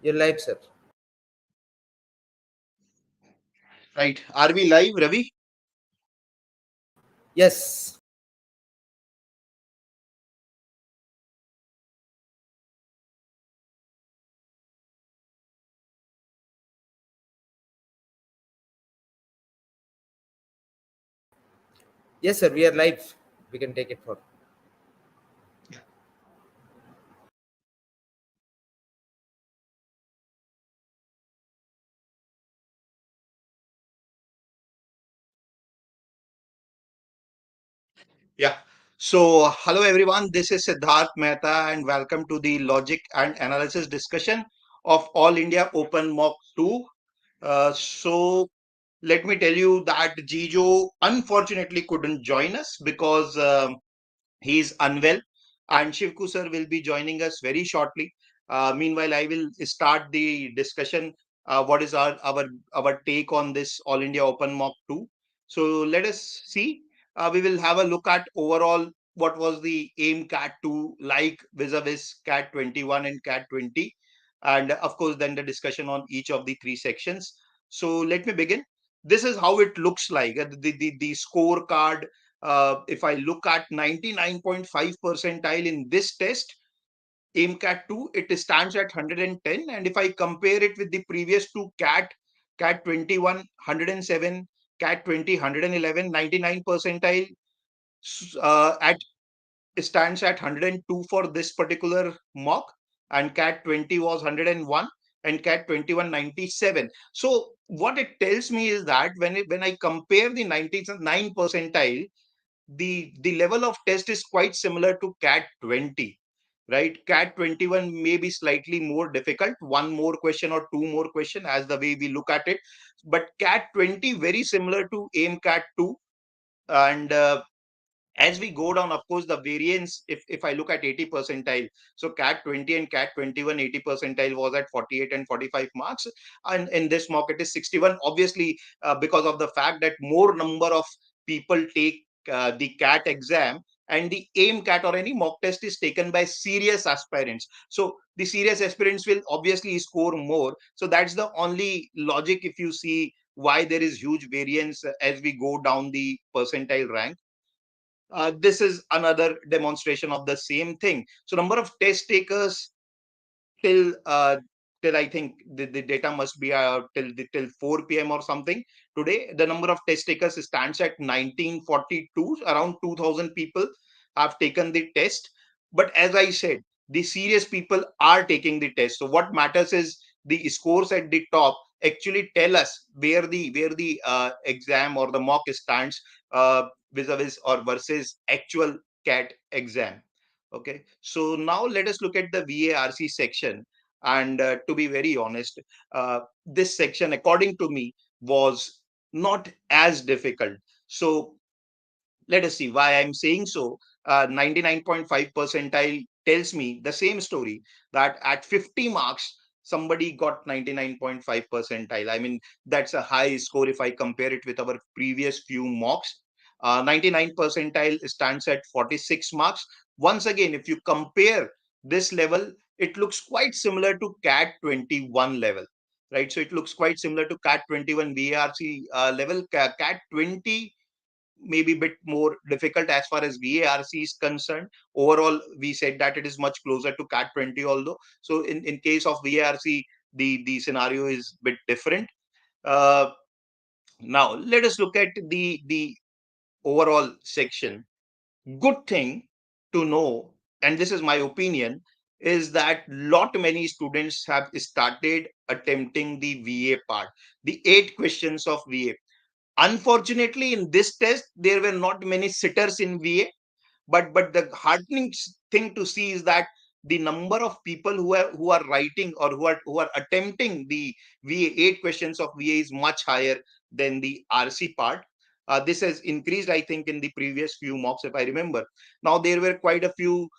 You're live, sir. Right. Are we live, Ravi? Yes. Yes, sir. We are live. We can take it for. Yeah. So, hello everyone. This is Siddharth Mehta, and welcome to the Logic and Analysis discussion of All India Open Mock 2. So, let me tell you that Jijo unfortunately couldn't join us because he's unwell, and Shivku sir will be joining us very shortly. Meanwhile, I will start the discussion. What is our take on this All India Open Mock 2? So let us see. We will have a look at overall what was the AIM CAT 2 like vis-a-vis CAT 21 and CAT 20, and of course then the discussion on each of the three sections. So let me begin. This is how it looks like. The scorecard, if I look at 99.5 percentile in this test, AIMCAT 2, it stands at 110. And if I compare it with the previous two CAT 21, 107, CAT 20, 111, 99 percentile at stands at 102 for this particular mock, and CAT 20 was 101 and CAT 21 97. So what it tells me is that when I compare the 99 percentile, the level of test is quite similar to CAT 20, right? CAT 21 may be slightly more difficult, one more question or two more question as the way we look at it, but CAT 20 very similar to AIM CAT 2. And as we go down, of course, the variance, if I look at 80 percentile, so CAT 20 and CAT 21, 80 percentile was at 48 and 45 marks. And in this mock, it is 61. Obviously, because of the fact that more number of people take the CAT exam, and the AIM CAT or any mock test is taken by serious aspirants. So the serious aspirants will obviously score more. So that's the only logic if you see why there is huge variance as we go down the percentile rank. This is another demonstration of the same thing. So number of test takers till till I think the data must be till 4 p.m. or something. Today, the number of test takers stands at 1942. Around 2,000 people have taken the test. But as I said, the serious people are taking the test. So what matters is the scores at the top actually tell us where the exam or the mock stands vis-a-vis or versus actual CAT exam. Okay, so now let us look at the VARC section. And to be very honest, this section, according to me, was not as difficult. So let us see why I'm saying so. 99.5 percentile tells me the same story, that at 50 marks, somebody got 99.5 percentile. I mean, that's a high score if I compare it with our previous few mocks. 99 percentile stands at 46 marks. Once again, if you compare this level, it looks quite similar to CAT 21 level, right? So it looks quite similar to CAT 21 VARC level. CAT 20 maybe a bit more difficult as far as VARC is concerned. Overall, we said that it is much closer to CAT 20, although. So in case of VARC, the scenario is a bit different. Uh, Now, let us look at the overall section. Good thing to know, and this is my opinion, is that lot many students have started attempting the VA part, the 8 questions of VA. Unfortunately, in this test, there were not many sitters in VA, but the heartening thing to see is that the number of people who are writing or who are attempting the VA 8 questions of VA is much higher than the RC part. This has increased, I think, in the previous few mocks, if I remember. Now there were quite a few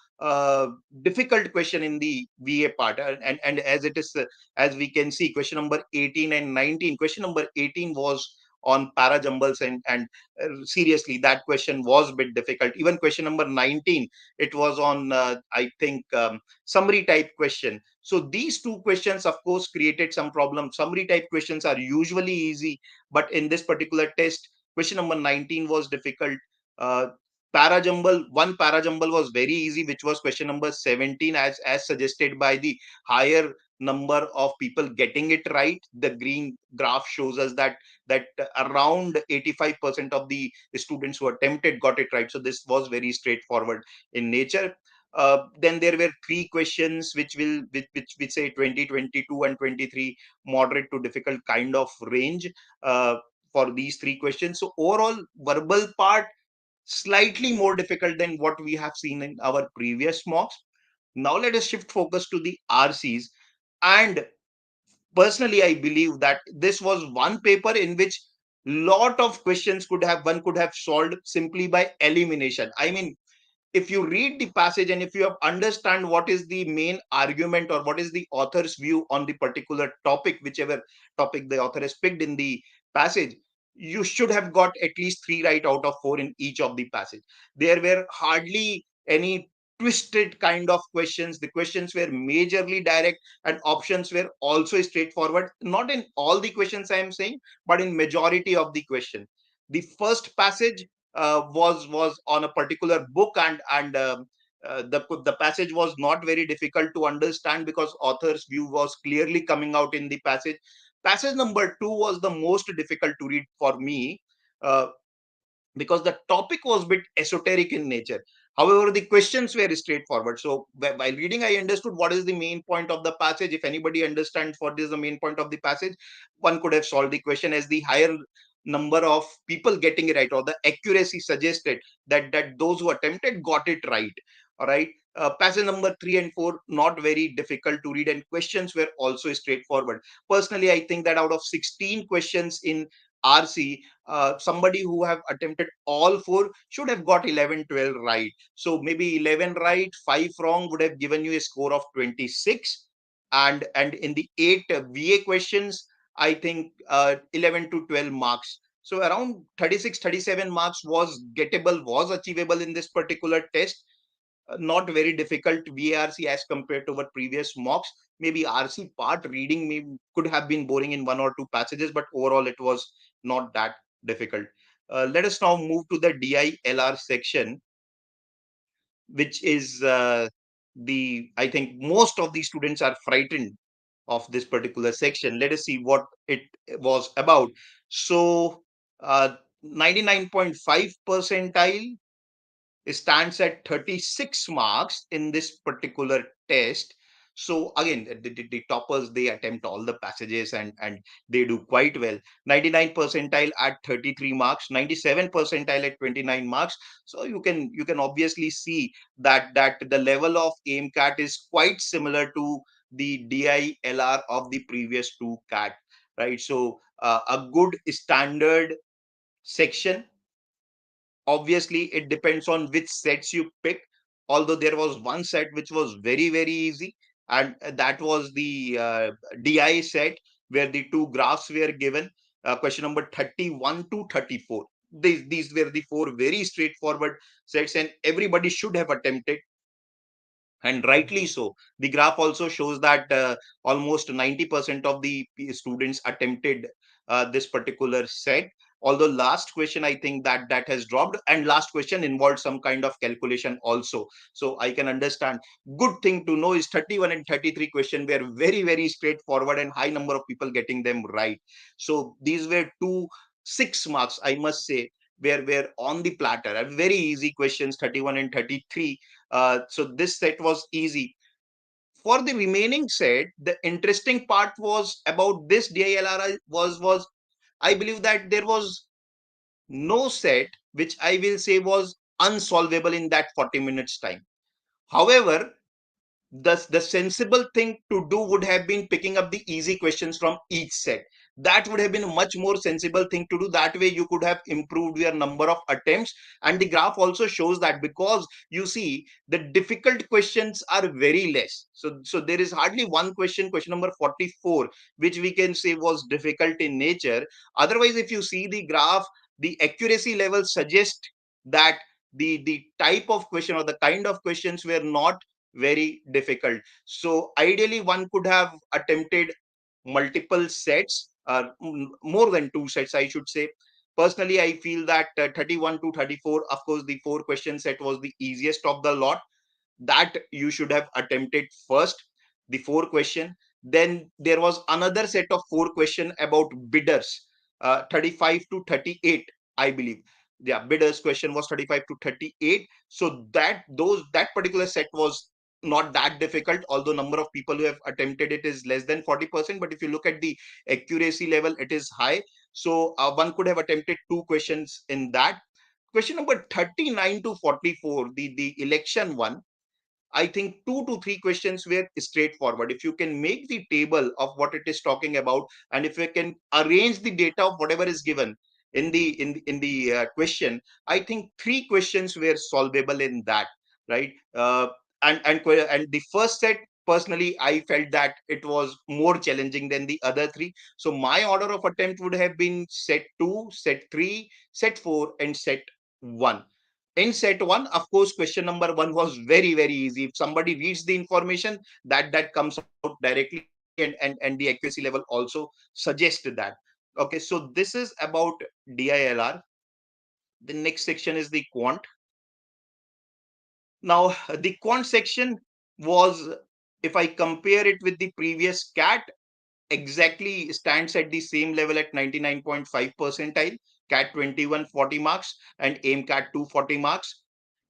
difficult question in the VA part, and as it is, as we can see, question number 18 and 19. Question number 18 was on parajumbles, and seriously, that question was a bit difficult. Even question number 19, it was on I think summary type question. So these two questions, of course, created some problem. Summary type questions are usually easy, but in this particular test, question number 19 was difficult. uh, one parajumble was very easy, which was question number 17, as suggested by the higher number of people getting it right. The green graph shows us that around 85% of the students who attempted got it right. So this was very straightforward in nature. Then there were three questions which say 20, 22, and 23, moderate to difficult kind of range uh, for these three questions. So overall, verbal part slightly more difficult than what we have seen in our previous mocks. Now let us shift focus to the RCs. And personally, I believe that this was one paper in which lot of questions could have solved simply by elimination. I mean, if you read the passage and if you have understand what is the main argument or what is the author's view on the particular topic, whichever topic the author has picked in the passage, you should have got at least 3 right out of 4 in each of the passage. There were hardly any twisted kind of questions. The questions were majorly direct and options were also straightforward. Not in all the questions I am saying, but in majority of the question. The first passage was on a particular book, and the passage was not very difficult to understand because author's view was clearly coming out in the passage. Passage number 2 was the most difficult to read for me, uh, because the topic was a bit esoteric in nature. However, the questions were straightforward. So while reading, I understood what is the main point of the passage. If anybody understands what is the main point of the passage, one could have solved the question, as the higher number of people getting it right or the accuracy suggested that those who attempted got it right. All right. Passage number 3 and 4, not very difficult to read, and questions were also straightforward. Personally, I think that out of 16 questions in RC, somebody who have attempted all four should have got 11, 12 right. So maybe 11 right, 5 wrong would have given you a score of 26. And in the 8 VA questions, I think 11 to 12 marks. So around 36, 37 marks was gettable, was achievable in this particular test. Not very difficult VARC as compared to our previous mocks. Maybe RC part reading could have been boring in one or two passages, but overall it was not that difficult. Let us now move to the DILR section, which is I think most of the students are frightened of this particular section. Let us see what it was about. So, 99.5 percentile stands at 36 marks in this particular test. So again, the toppers, they attempt all the passages and they do quite well. 99 percentile at 33 marks, 97 percentile at 29 marks. So you can obviously see that the level of AIMCAT is quite similar to the DILR of the previous two CAT, right? So a good standard section. Obviously, it depends on which sets you pick. Although there was one set which was very, very easy, and that was the DI set where the two graphs were given. Question number 31 to 34. These were the four very straightforward sets, and everybody should have attempted, and rightly so. The graph also shows that almost 90% of the students attempted this particular set. Although last question, I think that has dropped, and last question involved some kind of calculation also. So I can understand. Good thing to know is 31 and 33 question were very, very straightforward and high number of people getting them right. So these were two 6 marks, I must say, were on the platter. Very easy questions, 31 and 33. So this set was easy. For the remaining set, the interesting part was about this DILR was I believe that there was no set which I will say was unsolvable in that 40 minutes time. However, the sensible thing to do would have been picking up the easy questions from each set. That would have been a much more sensible thing to do. That way you could have improved your number of attempts, and the graph also shows that, because you see the difficult questions are very less. So there is hardly one question number 44, which we can say was difficult in nature. Otherwise, if you see the graph, the accuracy level suggests that the type of question or the kind of questions were not very difficult. So ideally, one could have attempted multiple sets, more than two sets, I should say. Personally, I feel that 31 to 34, of course, the four question set was the easiest of the lot. That you should have attempted first, the four question. Then there was another set of four question about bidders, 35 to 38, I believe. Yeah, bidders question was 35 to 38. So that particular set was not that difficult, although number of people who have attempted it is less than 40%. But if you look at the accuracy level, it is high. So one could have attempted two questions in that. Question number 39 to 44, the election one, I think two to three questions were straightforward. If you can make the table of what it is talking about, and if you can arrange the data of whatever is given in the question, I think three questions were solvable in that, right? And the first set, personally, I felt that it was more challenging than the other three. So my order of attempt would have been set two, set three, set four, and set one. In set one, of course, question number one was very, very easy. If somebody reads the information, that comes out directly, and the accuracy level also suggests that. Okay, so this is about DILR. The next section is the quant. Now, the quant section was, if I compare it with the previous cat, exactly stands at the same level at 99.5 percentile, cat 21 40 marks, and aim cat 240 marks.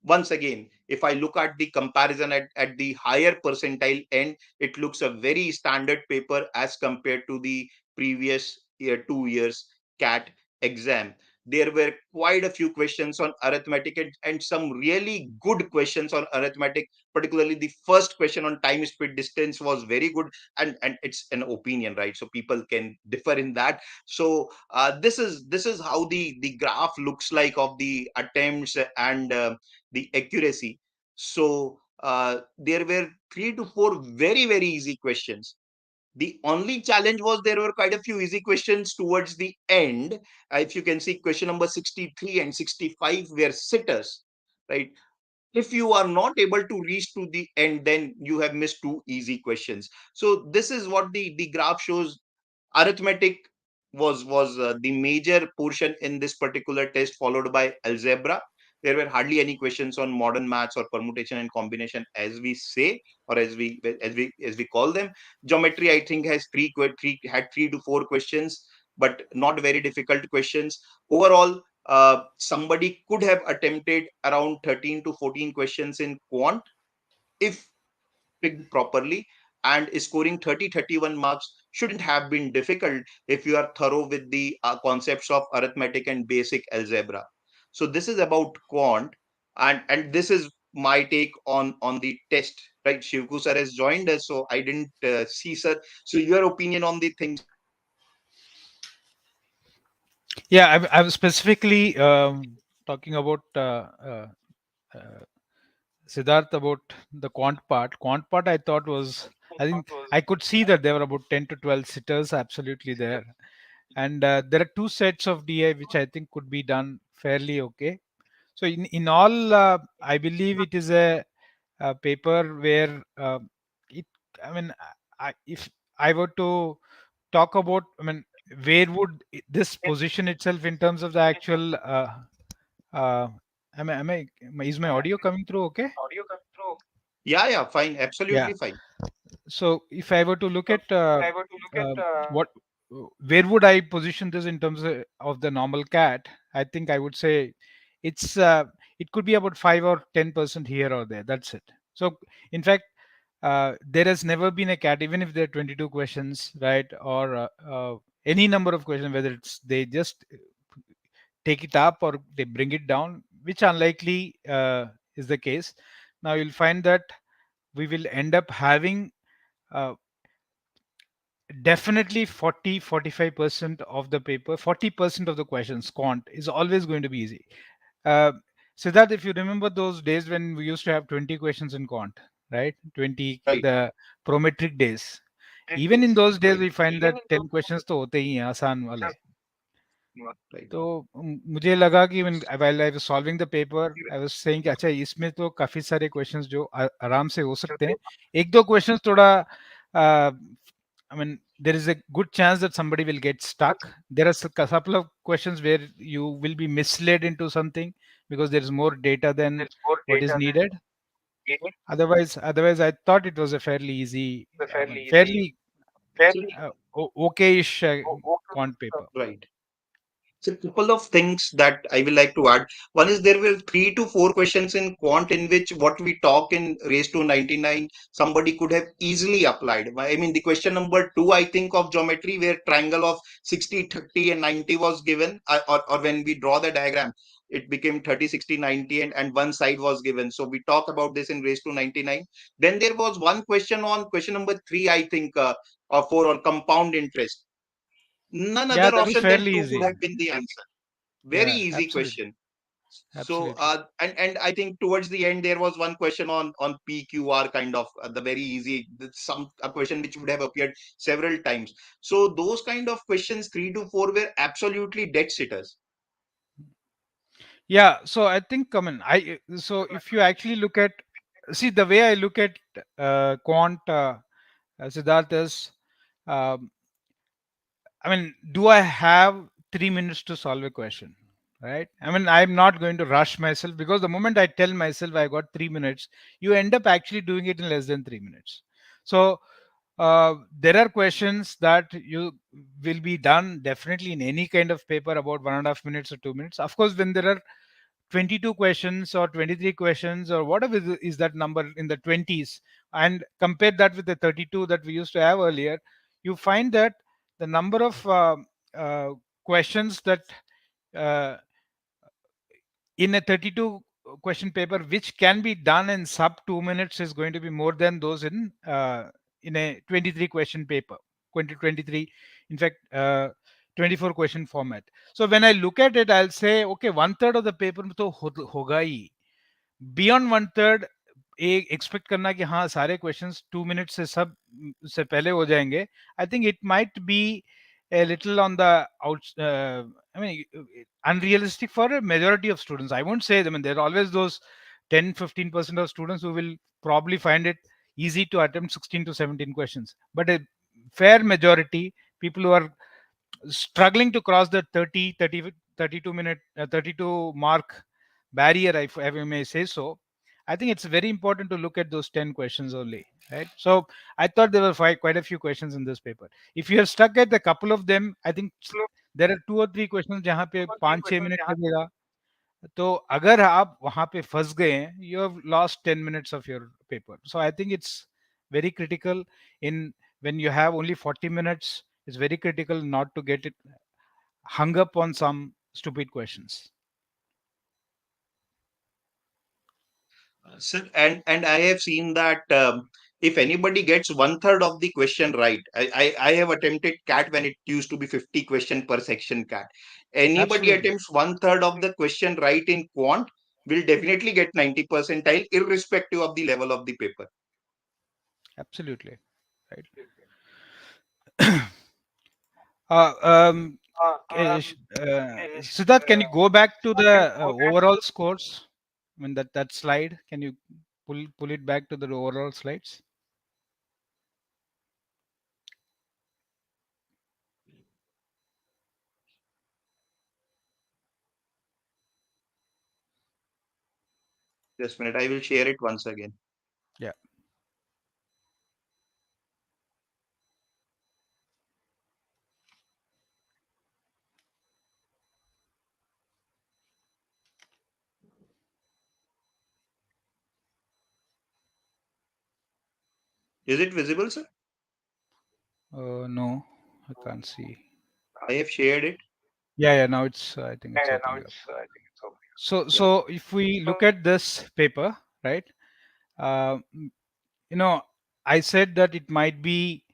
Once again, if I look at the comparison at the higher percentile end, it looks a very standard paper as compared to the previous year, 2 years cat exam. There were quite a few questions on arithmetic, and some really good questions on arithmetic. Particularly the first question on time, speed, distance was very good. And it's an opinion, right? So people can differ in that. So this is how the graph looks like of the attempts and the accuracy. So there were three to four very, very easy questions. The only challenge was there were quite a few easy questions towards the end. If you can see, question number 63 and 65 were sitters, right? If you are not able to reach to the end, then you have missed two easy questions. So this is what the graph shows. Arithmetic was the major portion in this particular test, followed by algebra. There were hardly any questions on modern maths or permutation and combination, as we say, or as we call them. Geometry, I think, has three had 3 to 4 questions, but not very difficult questions. Overall, somebody could have attempted around 13 to 14 questions in quant if picked properly, and scoring 30-31 marks shouldn't have been difficult if you are thorough with the concepts of arithmetic and basic algebra. So this is about quant, and this is my take on the test, right? Shivku sir has joined us, so I didn't see, sir. So your opinion on the things? Yeah, I was specifically talking about uh, Siddharth about the quant part. Quant part, I thought was, I think I could see that there were about 10 to 12 sitters absolutely there. And there are two sets of DI which I think could be done fairly okay. So in all, I believe it is a paper where it. I mean, if I were to talk about, I mean, where would this position itself in terms of the actual? Uh, is my audio coming through? Okay. Yeah, yeah, fine, Yeah. absolutely fine. So if I were to look at uh, what, where would I position this in terms of the normal cat? I think I would say it's it could be about 5 or 10% here or there. That's it. So in fact, there has never been a cat, even if there are 22 questions, right, or any number of questions, whether it's they just take it up or they bring it down, which unlikely is the case. Now you'll find that we will end up having uh, definitely 40-45% of the paper, 40% of the questions quant is always going to be easy. uh, so that if you remember those days when we used to have 20 questions in quant, right, 20, Right, the prometric days, even in those days we find that 10 questions to hote hi hain, aasan wale. Right. तो मुझे लगा कि while I was solving the paper, I was saying कि अच्छा इसमें तो काफी सारे क्वेश्चंस जो आराम से हो सकते हैं. एक दो क्वेश्चंस थोड़ा I mean there is a good chance that somebody will get stuck. There are a couple of questions where you will be misled into something because there is more data than what is needed. Otherwise I thought it was a fairly easy, I mean fairly So, okay-ish quant paper. right. So, a couple of things that I will like to add. One is there were 3 to 4 questions in quant in which what we talk in raised to 99, somebody could have easily applied. I mean, the question number 2, I think, of geometry, where triangle of 60, 30, and 90 was given, or when we draw the diagram, it became 30, 60, 90, and one side was given. So we talk about this in raised to 99. Then there was one question on question number 3, I think, or 4, on compound interest. None Yeah, other that was option than fairly 2 could easy. have been the answer. Very Yeah, easy absolutely. question. So, Absolutely. and I think towards the end there was one question on PQR, kind of the very easy, some a question which would have appeared several times. So those kind of questions, 3 to 4, were absolutely dead sitters. Yeah, so I think, I mean, so if you actually look at, see the way I look at quant, Siddharth, is, um, I mean, do I have 3 minutes to solve a question? Right? I mean, I'm not going to rush myself because the moment I tell myself I got 3 minutes, you end up actually doing it in less than 3 minutes. So there are questions that you will be done definitely in any kind of paper about 1.5 minutes or 2 minutes. Of course, when there are 22 questions or 23 questions or whatever is that number in the 20s, and compare that with the 32 that we used to have earlier, you find that the number of uh, questions that uh, in a 32 question paper which can be done in sub 2 minutes is going to be more than those in a 23 question paper, 2023, in fact 24 question format. So when I look at it, I'll say okay, one third of the paper तो होगा ही. Beyond one third, एक expect करना कि हाँ सारे questions 2 minute से सब से पहले हो जाएंगे, I think it might be a little on the out, I mean, unrealistic for a majority of students. I won't say, I mean, there are always those 10-15% of students who will probably find it easy to attempt 16 to 17 questions, but a fair majority, people who are struggling to cross the 32 minute 32 mark barrier, if I may say so, I think it's very important to look at those 10 questions only, right? So I thought there were quite a few questions in this paper. If you are stuck at a couple of them, I think there are 2 or 3 questions जहाँ पे 5-6 minute लगेगा. तो अगर आप वहां पे फंस गए हैं, you have lost 10 minutes of your paper. So I think it's very critical in when you have only 40 minutes, it's very critical not to get it hung up on some stupid questions. Sir, and I have seen that if anybody gets one third of the question right, I have attempted CAT when it used to be 50 question per section CAT. Anybody Absolutely. attempts one third of the question right in quant will definitely get 90 percentile, irrespective of the level of the paper. Absolutely. Right. uh, um, Siddharth, can you go back to the overall scores? I mean that slide. Can you pull it back to the overall slides? Just a minute, I will share it once again. Yeah. Is it visible, sir? No, I can't see. I have shared it. Yeah. Now it's. I think it's opening up. So, Yeah. so if we look at this paper, right? Uh, you know, I said that it might be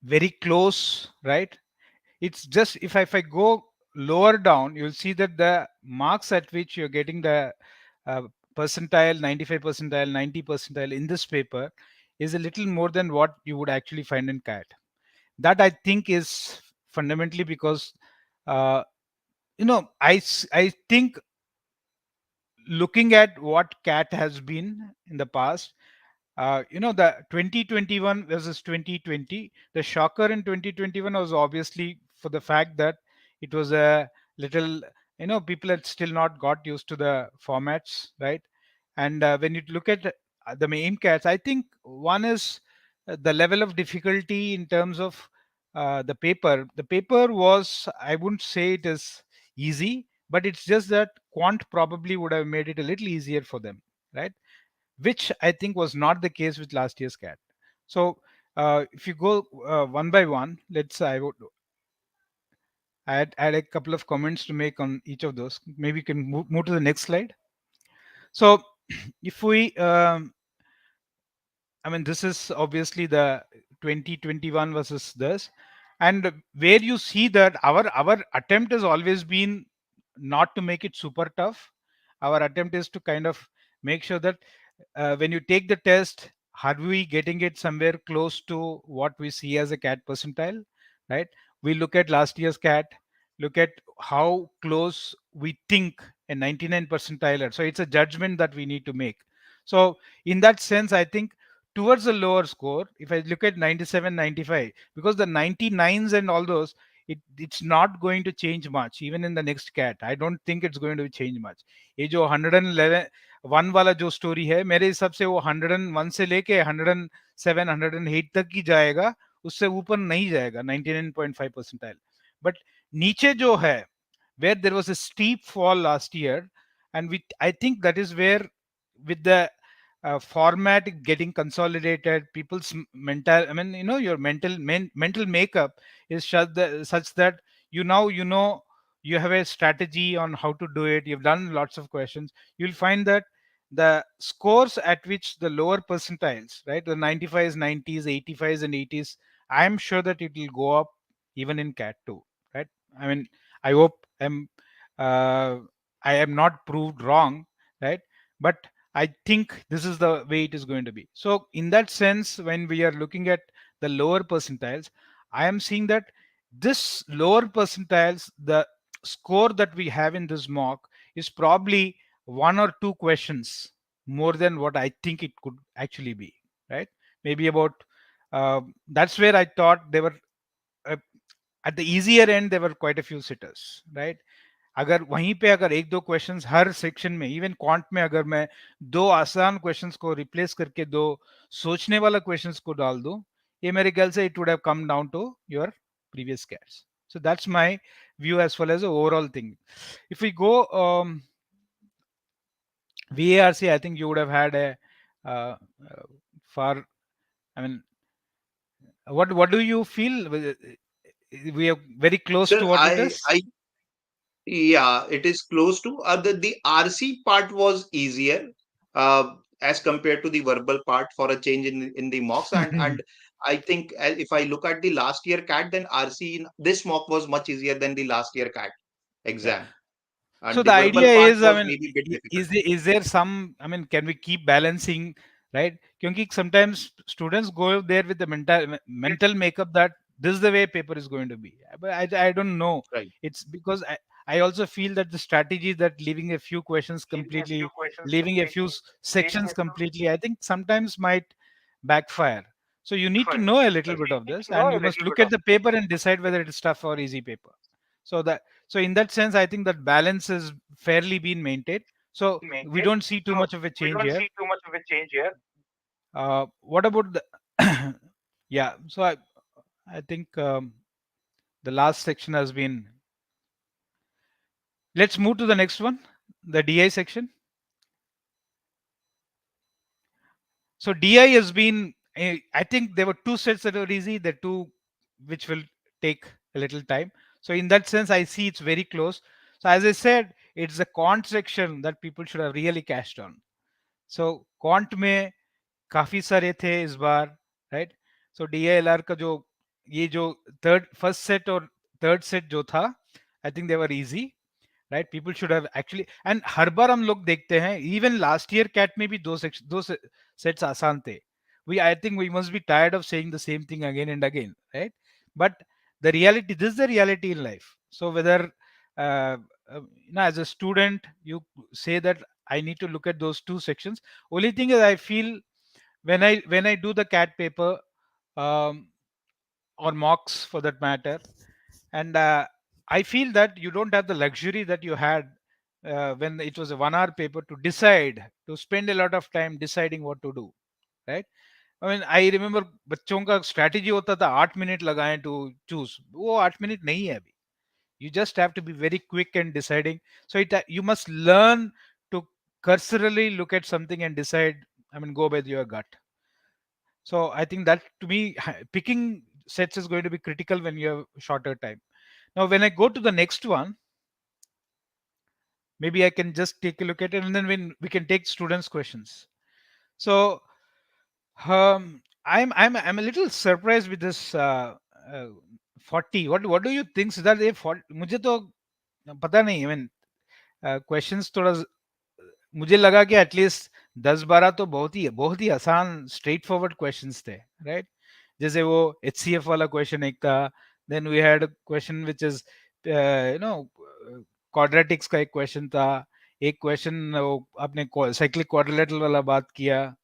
very close, right? It's just if I go lower down, you'll see that the marks at which you're getting the uh, percentile, 95 percentile, 90 percentile in this paper is a little more than what you would actually find in CAT. That I think is fundamentally because I think, looking at what cat has been in the past, the 2021 versus 2020, the shocker in 2021 was obviously for the fact that it was a little, people had still not got used to the formats, right? And when you look at the main cats, I think one is the level of difficulty in terms of the paper was, I wouldn't say it is easy, but it's just that Quant probably would have made it a little easier for them, right? Which I think was not the case with last year's cat. So if you go one by one, I would add a couple of comments to make on each of those. Maybe you can move to the next slide. So if we I mean, this is obviously the 2021 versus this, and where you see that our attempt has always been not to make it super tough. Our attempt is to kind of make sure that when you take the test, are we getting it somewhere close to what we see as a cat percentile, right? We look at last year's cat, look at how close we think a 99 percentile are. So it's a judgment that we need to make. So in that sense, I think towards a lower score, if I look at 97, 95, because the 99s and all those, it's not going to change much even in the next cat. I don't think it's going to change much. ये जो 111 one वाला जो story है, मेरे हिसाब से वो 101 से लेके 107 108 तक ही जाएगा, उससे ऊपर नहीं जाएगा 99.5 परसेंटाइल. बट नीचे जो है, where there was a steep fall last year, and I think that is where, with the format getting consolidated, people's mental, I mean, your mental makeup is such that you have a strategy on how to do it. You've done lots of questions. You'll find that the scores at which the lower percentiles, right, the 95s, 90s, 85s, and 80s, I am sure that it will go up even in cat 2, right? I mean, I hope uh, I am not proved wrong, right? But I think this is the way it is going to be. So in that sense, when we are looking at the lower percentiles, I am seeing that this lower percentiles, the score that we have in this mock is probably one or two questions more than what I think it could actually be, right? Maybe about that's where I thought they were uh, at the easier end. There were quite a few sitters, right? अगर वहीं पे अगर एक दो questions हर section में, even quant में अगर मैं दो आसान क्वेश्चंस को रिप्लेस करके दो सोचने वाला क्वेश्चंस को डाल दूं, ये मेरे ख्याल से it would have come down to your previous cats. So that's my view as well as the overall thing. If we go VARC, I think you would have had a far. I mean, what do you feel? We are very close Sir, to what it is. yeah, it is close to the RC part was easier as compared to the verbal part for a change in the mocks, and I think if I look at the last year CAT, then RC in this mock was much easier than the last year CAT Yeah. exam, So and the the idea verbal part is, I was mean, maybe a bit difficult. is there some, I mean, can we keep balancing, right? Because sometimes students go there with the mental makeup that this is the way paper is going to be. But I don't know. Right. It's because I also feel that the strategy that leaving a few questions completely, leaving a few sections completely, I think sometimes might backfire. So you need to know a little bit of this, and you must look at the paper and decide whether it is tough or easy paper. So that, so in that sense, I think that balance is fairly been maintained. So we don't see too much of a change here. What about the yeah? So I think the last section has been. Let's move to the next one, the DI section. So DI has been. I think there were two sets that were easy. The two which will take a little time. So in that sense, I see it's very close. So as I said, it's the quant section that people should have really cashed on. So quant में काफी सारे थे इस बार, right? सो DILR का जो ये जो third first set और थर्ड सेट जो था, I think they were easy, right? People should have actually, and हर बार हम लोग देखते हैं, इवन लास्ट ईयर कैट में भी दो सेट्स आसान थे. We, I think we must be tired of saying the same thing again and again, right? But the reality, this is the reality in life. So whether as a student, you say that I need to look at those two sections. Only thing is, I feel when I do the cat paper, um, or mocks for that matter, and I feel that you don't have the luxury that you had when it was a 1 hour paper to decide, to spend a lot of time deciding what to do, right? I mean, I remember बच्चों का strategy होता था 8 minute लगाएं to choose. वो 8 minute नहीं है अभी. You just have to be very quick and deciding. So you must learn to cursorily look at something and decide. I mean, go with your gut. So I think that, to me, picking sets is going to be critical when you have shorter time. Now, when I go to the next one, maybe I can just take a look at it, and then when we can take students' questions. So I'm a little surprised with this 40. What do you think, Siddharth? ये 40 मुझे तो पता नहीं. I mean, questions थोड़ा मुझे लगा कि at least 10-12 तो बहुत ही आसान स्ट्रेट फॉरवर्ड क्वेश्चंस थे, राइट? जैसे वो एचसीएफ वाला क्वेश्चन एक था, then we had question which is quadratics का एक क्वेश्चन था, एक क्वेश्चन वो आपने साइक्लिक क्वाड्रिलेटरल वाला बात किया.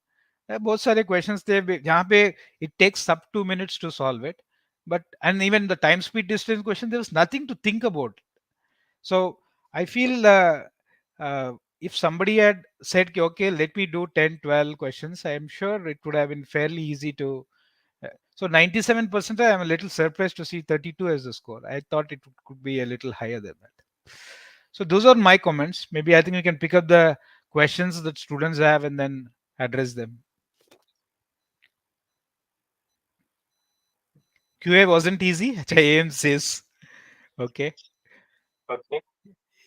बहुत सारे क्वेश्चंस थे जहाँ पे it takes up 2 minutes to solve it, but and even the time speed distance question there was nothing to think about. So I feel if somebody had said, okay, let me do 10, 12 questions, I am sure it would have been fairly easy to. So 97%, I'm a little surprised to see 32 as the score. I thought it could be a little higher than that. So those are my comments. Maybe I think we can pick up the questions that students have and then address them. QA wasn't easy. AM says, okay.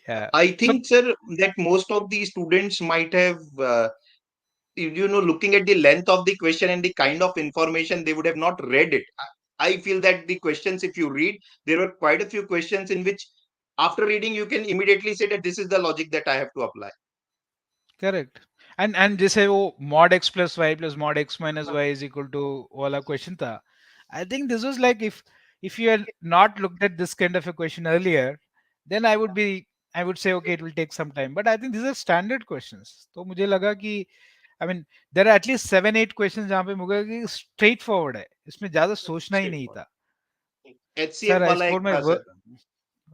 Yeah. I So think, sir, that most of the students might have, looking at the length of the question and the kind of information, they would have not read it. I feel that the questions, if you read, there were quite a few questions in which, after reading, you can immediately say that this is the logic that I have to apply. correct. And जैसे वो mod x plus y plus mod x minus y is equal to वाला question था. I think this was like, if you had not looked at this kind of a question earlier, then I would say, okay, it will take some time. But I think these are standard questions. तो मुझे लगा कि, I mean, there are at least 7-8 questions जहाँ पे मुझे लगा कि straight forward है. इसमें ज़्यादा सोचना ही नहीं था. Sir, HCF I वाला scored एक my था, sir.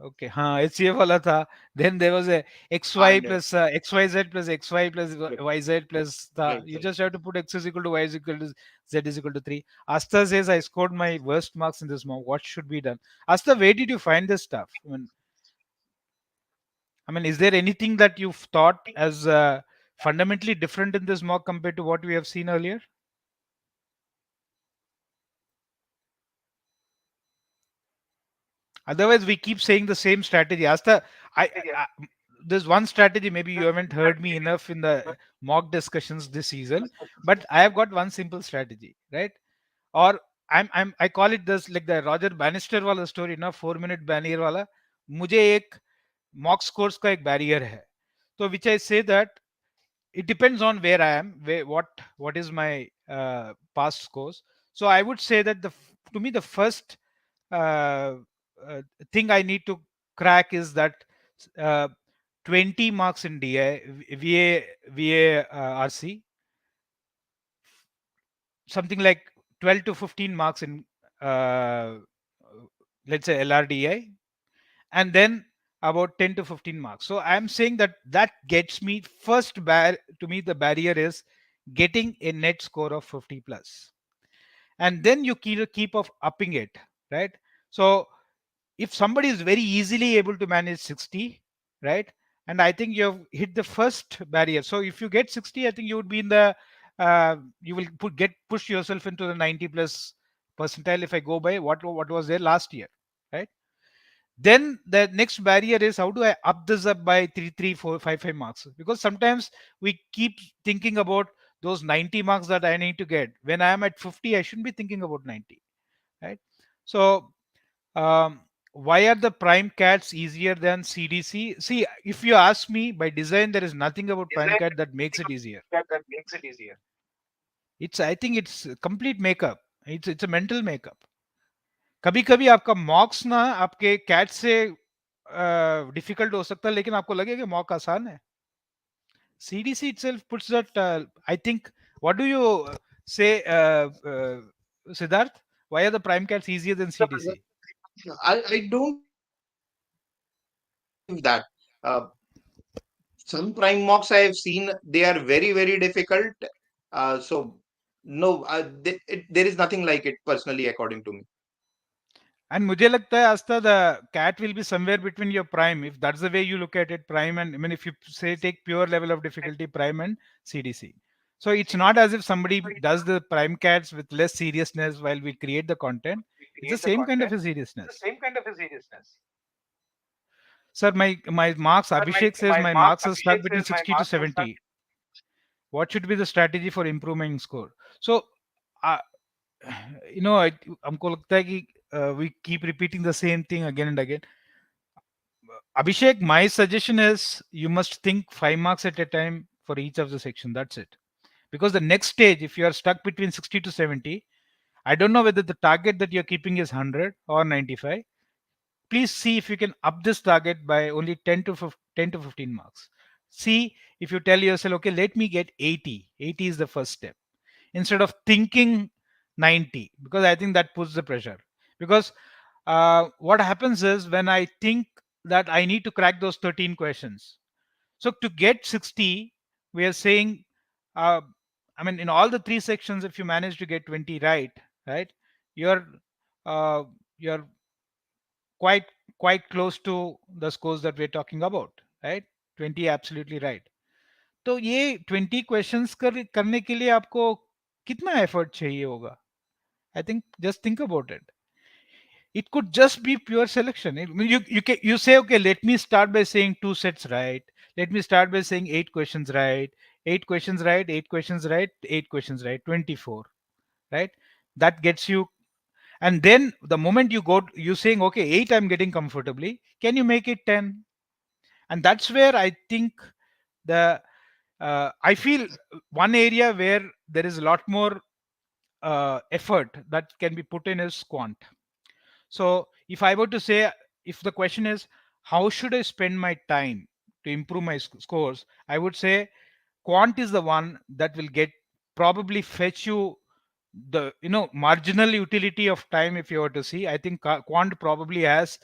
okay, हाँ, HCF वाला था. Then there was a XY And plus XYZ plus XY plus correct, YZ plus the. right, You sir. just have to put X is equal to Y is equal to Z is equal to 3. Asta says I scored my worst marks in this mock. What should be done? Asta, where did you find this stuff? I mean, is there anything that you've thought as fundamentally different in this mock compared to what we have seen earlier? Otherwise, we keep saying the same strategy. Asta, I there's one strategy. Maybe you haven't heard me enough in the mock discussions this season, but I have got one simple strategy, right? Or I call it this, like the Roger Bannister वाला story ना, 4 minute barrier वाला. मुझे एक mock scores का एक barrier है. So which I say that it depends on where I am, what is my past scores. So I would say that to me the first uh, uh, thing I need to crack is that uh, 20 marks in DI, RC, something like 12 to 15 marks in let's say LRDI, and then about 10 to 15 marks. So I'm saying that gets me to me the barrier is getting a net score of 50 plus, and then you keep of upping it, right? So if somebody is very easily able to manage 60, right, and I think you have hit the first barrier. So if you get 60, I think you would be in the you will push yourself into the 90 plus percentile, if I go by what was there last year, right? Then the next barrier is, how do I up this up by 3, 3, 4, 5, 5 marks? Because sometimes we keep thinking about those 90 marks that I need to get. When I am at 50, I shouldn't be thinking about 90, right? So um, why are the prime cats easier than CDC? See, if you ask me, by design there is nothing about prime cat that makes it easier. I think it's a complete makeup. It's a mental makeup. कभी कभी आपका मॉक्स ना आपके cat से difficult हो सकता है, लेकिन आपको लगे कि मॉक आसान है? CDC itself puts that. I think. What do you say, Siddharth? Why are the prime cats easier than CDC? I don't believe that. Uh, some prime mocks I have seen, they are very, very difficult. So, no, there is nothing like it personally, according to me. And मुझे लगता है Asta, the cat will be somewhere between your prime, if that's the way you look at it, prime and, I mean, if you say take pure level of difficulty, prime and CDC. So it's not as if somebody does the prime cats with less seriousness while we create the content. It's the same kind of a seriousness. Sir, my marks, Abhishek says my marks are stuck between 60 to 70. What should be the strategy for improving score? So, uh, हमको लगता है कि we keep repeating the same thing again and again. Abhishek, my suggestion is you must think 5 marks at a time for each of the section. That's it. Because the next stage, if you are stuck between 60 to 70, I don't know whether the target that you're keeping is 100 or 95. Please see if you can up this target by only 10 to 15 marks. See if you tell yourself, okay, let me get 80. 80 is the first step. Instead of thinking 90, because I think that puts the pressure. Because what happens is when I think that I need to crack those 13 questions. So to get 60, we are saying, uh, I mean, in all the three sections, if you manage to get 20 right, right, you're uh, you're quite quite close to the scores that we're talking about, right? 20 absolutely right. तो ये 20 questions करने के लिए आपको कितना effort चाहिए होगा? I think just think about it. It could just be pure selection. You say, okay, let me start by saying two sets right. Let me start by saying eight questions right, eight questions right, eight questions right, eight questions right, 24, right? That gets you. And then the moment you saying, okay, eight, I'm getting comfortably. Can you make it 10? And that's where I think the I feel one area where there is a lot more effort that can be put in is quant. So if I were to say, if the question is, how should I spend my time to improve my scores? I would say quant is the one that will get probably fetch you the marginal utility of time. If you were to see, I think quant probably has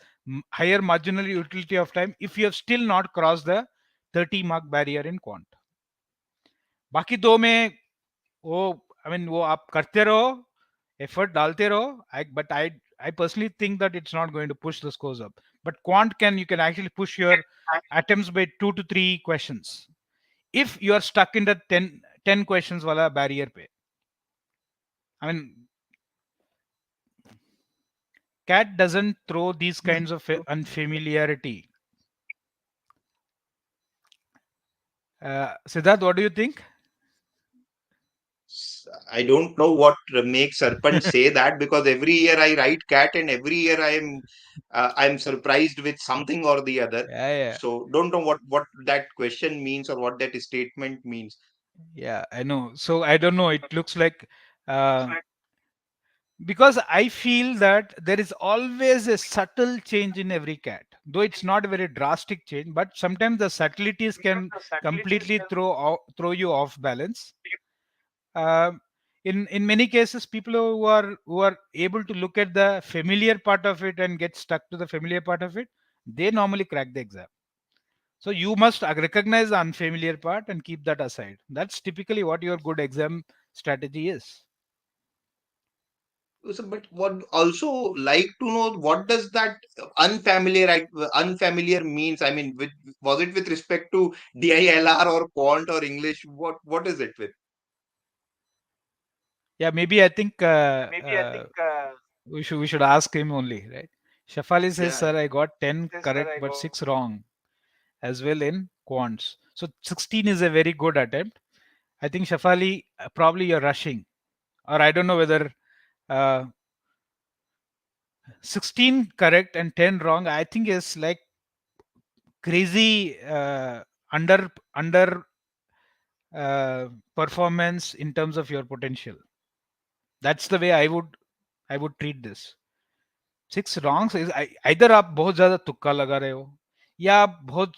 higher marginal utility of time if you have still not crossed the 30 mark barrier in quant. बाकी दो में वो I mean वो आप करते रहो, effort डालते रहो. I personally think that it's not going to push the scores up, but quant you can actually push your attempts by 2 to 3 questions if you are stuck in the 10 questions wala barrier pe. I mean, cat doesn't throw these kinds of unfamiliarity. Siddharth, what do you think? I don't know what makes Sarpanch say that, because every year I write cat and every year I'm surprised with something or the other. Yeah. So don't know what that question means or what that statement means. Yeah, I know. So I don't know. It looks like uh, because I feel that there is always a subtle change in every cat, though it's not a very drastic change. But sometimes the subtleties can completely throw you off balance. Um in many cases, people who are able to look at the familiar part of it and get stuck to the familiar part of it, they normally crack the exam. So you must recognize the unfamiliar part and keep that aside. That's typically what your good exam strategy is. So, but what also like to know, what does that unfamiliar means? I mean, was it with respect to DILR or quant or English? What is it with? Yeah, maybe I think we should ask him only, right? Shafali says, Yeah. "Sir, I got 10 correct but 6 wrong as well in quants." So 16 is a very good attempt. I think Shafali, probably you're rushing, or I don't know whether uh, 16 correct and 10 wrong. I think is like crazy under performance in terms of your potential. That's the way I would treat this. 6 wrongs is either आप बहुत ज्यादा तुक्का लगा रहे हो, या आप बहुत,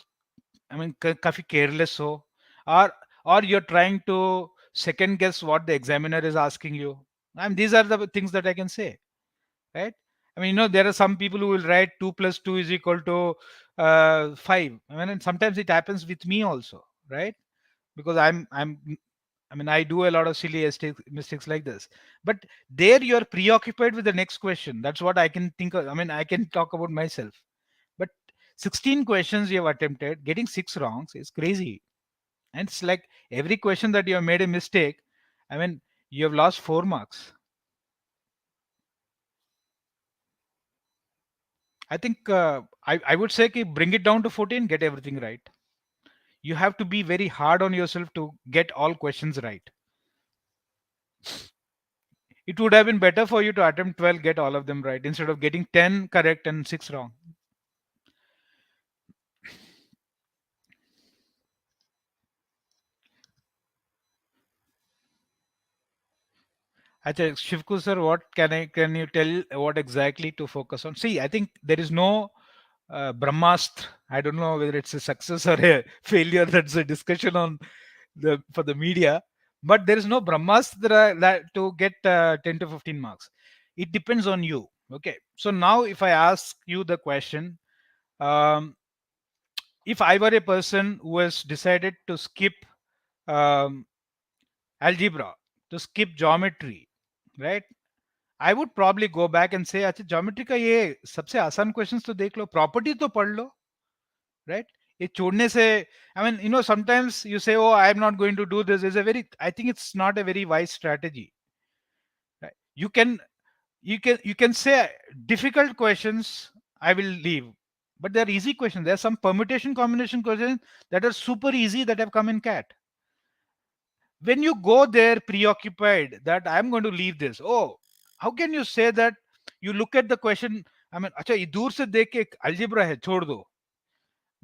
I mean, काफी careless हो, or you're trying to second guess what the examiner is asking you. I mean, these are the things that I can say, right? I mean, there are some people who will write 2 plus 2 is equal to 5. I mean, and sometimes it happens with me also, right? Because I mean, I do a lot of silly mistakes like this. But there you're preoccupied with the next question. That's what I can think of. I mean, I can talk about myself. But 16 questions you have attempted, getting 6 wrongs is crazy. And it's like every question that you have made a mistake, I mean, you have lost 4 marks. I think I would say bring it down to 14, get everything right. You have to be very hard on yourself to get all questions right. It would have been better for you to attempt 12, get all of them right, instead of getting 10 correct and 6 wrong. Acha, Shivku sir, what can you tell what exactly to focus on? See, I think there is no Brahmastra. I don't know whether it's a success or a failure. That's a discussion on for the media. But there is no Brahmastra that to get 10 to 15 marks. It depends on you. Okay. So now, if I ask you the question, um, if I were a person who has decided to skip um, algebra, to skip geometry, right? I would probably go back and say, अच्छा geometry का ये सबसे आसान questions तो देख लो, property तो पढ़ लो, right? ये छोड़ने से, I mean, sometimes you say, oh, I am not going to do this, is a very, I think it's not a very wise strategy, right? You can say difficult questions I will leave, but they're easy questions. There are some permutation combination questions that are super easy that have come in cat. When you go there preoccupied that I'm going to leave this, oh, how can you say that? You look at the question, I mean, अच्छा ये दूर से देख के algebra है, छोड़ दो.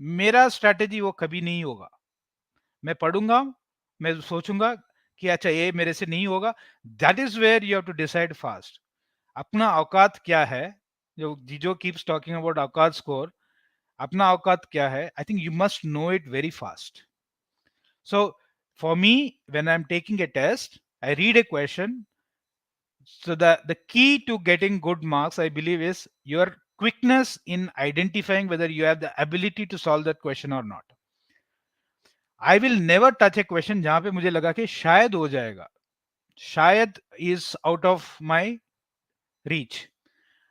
मेरा स्ट्रैटेजी वो कभी नहीं होगा. मैं पढ़ूंगा, मैं सोचूंगा कि अच्छा ये मेरे से नहीं होगा. That is where you have to decide fast. अपना औकात क्या है? जो जीजो कीप्स टॉकिंग अबाउट औकात स्कोर, अपना औकात क्या है? I think you must know it very fast. So for me, when I'm taking a test, I read a question. So the key to getting good marks, I believe, is your quickness in identifying whether you have the ability to solve that question or not. I will never touch a question जहां पे मुझे लगा कि शायद हो जाएगा. शायद is out of my reach.